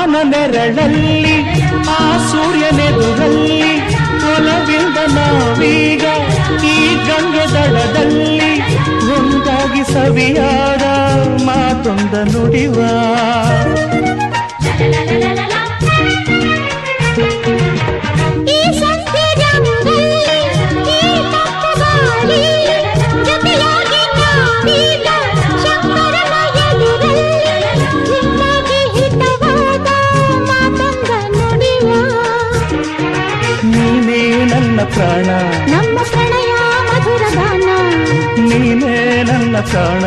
ಅವನ ನೆರಳಲ್ಲಿ ಆ ಸೂರ್ಯನೆದುರಲ್ಲಿ ಒಲವಿಂದ ನಾವೀಗ ಈ ಗಂಗೆ ದಡದಲ್ಲಿ ಒಂದಾಗಿ ಸವಿಯಾದ ಮಾತೊಂದ ನುಡಿವ ನೀನೇ ನನ್ನ ಪ್ರಾಣ, ನಮ್ಮ ಪ್ರಣಯ ಮಧುರ ಗಾನ. ನೀನೇ ನನ್ನ ಪ್ರಾಣ.